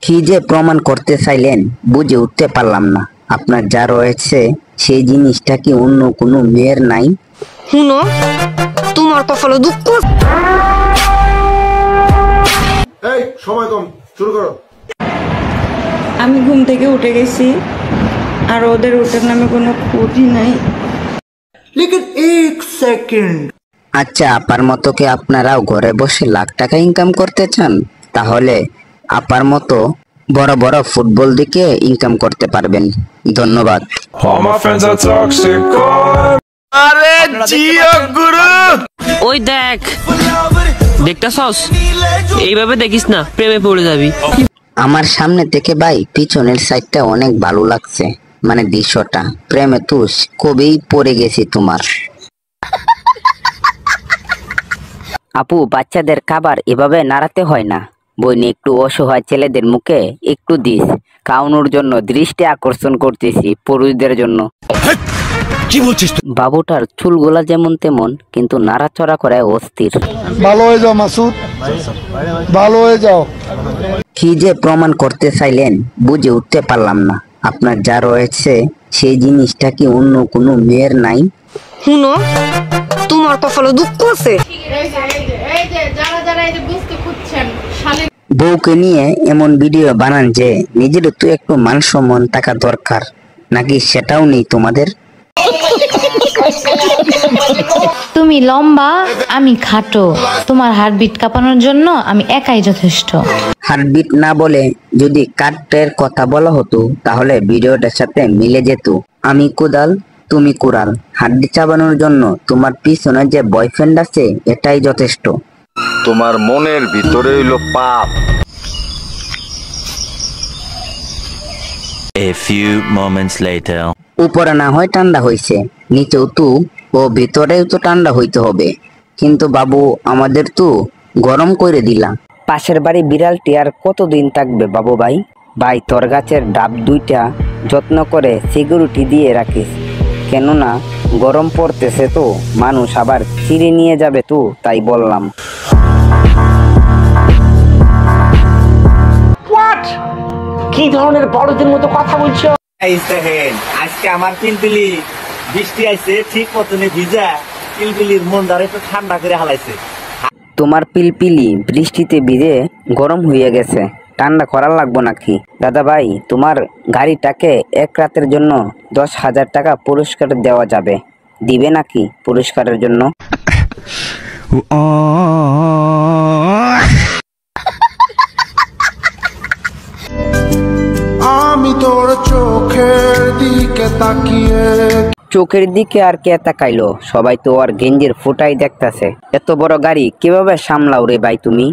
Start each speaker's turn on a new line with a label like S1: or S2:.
S1: কি যে প্রমাণ করতে চাইলেন বুঝে উঠতে পারলাম না। আপনার যা রয়েছে সেই জিনিসটা কি অন্য কোনো মেয়ের নাই?
S2: শুনো, তোমার কপালে দুঃখ।
S3: এই সময় কম, শুরু করো।
S4: আমি ঘুম থেকে উঠে গেছি আর ওদের ওটার নামে কোনো খোঁজই নাই।
S3: লেকিন এক সেকেন্ড।
S1: আচ্ছা, আপার মতো কি আপনারাও ঘরে বসে লাখ টাকা ইনকাম করতে চান? তাহলে আপার মতো বড় বড় ফুটবল দিকে ইনকাম করতে পারবেন। ধন্যবাদ।
S5: All my friends are toxic. আরে জিও গুরু,
S2: ওই দেখ, দেখতাছস? এইভাবে দেখিস না, প্রেমে পড়ে যাবি।
S1: আমার সামনে থেকে ভাই পিছনের সাইডটা অনেক ভালো লাগছে, মানে দৃশ্যটা। প্রেমে তো কবেই পড়ে গেছি তোমার। আপু, বাচ্চাদের খাবার এভাবে নাড়াতে হয় না। বইনি একটু অসহায় ছেলেদের মুখে একটু দিস, খাওয়ানোর জন্য দৃষ্টি আকর্ষণ করতেছি পুরুষদের জন্য।
S5: কি বলছিস?
S1: বাবুটার চুলগুলা যেমন তেমন, কিন্তু নাড়াচড়া করে অস্থির।
S6: ভালো হয়ে যাও মাসুদ, ভালো হয়ে যাও।
S1: কি যে প্রমাণ করতে চাইলেন বুঝে উঠতে পারলাম না। আপনার যা রয়েছে সেই জিনিসটা কি অন্য কোনো মেয়ের নাই?
S2: শুনো, তোমার কপালে দুঃখ আছে।
S1: বউকে নিয়ে এমন ভিডিও বানান যে নিজেরও তো একটু মান সম্মান থাকা দরকার, নাকি সেটাও নেই তোমাদের?
S7: তুমি লম্বা, আমি খাটো, তোমার হার্টবিট কাঁপানোর জন্য আমি একাই যথেষ্ট।
S1: হার্টবিট না বলে যদি কাটের কথা বলা হতো তাহলে ভিডিওটার সাথে মিলে যেত। আমি কোদাল, তুমি কুড়াল। হাড্ডি চাবানোর জন্য তোমার পিছনে যে বয়ফ্রেন্ড আছে এটাই যথেষ্ট।
S5: তোমার মনের ভিতরে হইলো পাপ।
S8: A few moments later.
S1: উপরে না হয় ঠান্ডা হয়েছে, নিচেও তো ও ভিতরেও তো ঠান্ডা হইতে হবে। কিন্তু বাবু, আমাদের তো গরম করে দিলা। পাশের বাড়ি বিড়ালটি আর কতদিন থাকবে বাবু ভাই? ভাই, তোর গাছের ডাব দুইটা যত্ন করে সিকিউরিটি দিয়ে রাখিস, কেননা গরম পড়তেছে তো, মানুষ আবার ছিঁড়ে নিয়ে যাবে তো, তাই বললাম।
S9: কি ধরনের বড়দের মতো কথা বলছো?
S10: আজকে আমার পিলপিলি বৃষ্টি আইছে, ঠিক মতনে ভিজা পিলপিলির মনটারে একটু ঠান্ডা করে হালাইছে।
S1: তোমার পিলপিলি বৃষ্টিতে ভিজে গরম হয়ে গেছে, ঠান্ডা করার লাগবো নাকি? দাদা ভাই, তোমার গাড়িটাকে এক রাতের জন্য 10,000 টাকা পুরস্কার দেওয়া যাবে, দিবে নাকি পুরস্কারের জন্য?
S6: আমি তোর চোখের দিকে তাকিয়ে।
S1: চোখের দিকে আর কে তাকাইলো? সবাই তো আর গেঞ্জির ফুটাই দেখতাছে। এত বড় গাড়ি কিভাবে সামলাও রে ভাই তুমি?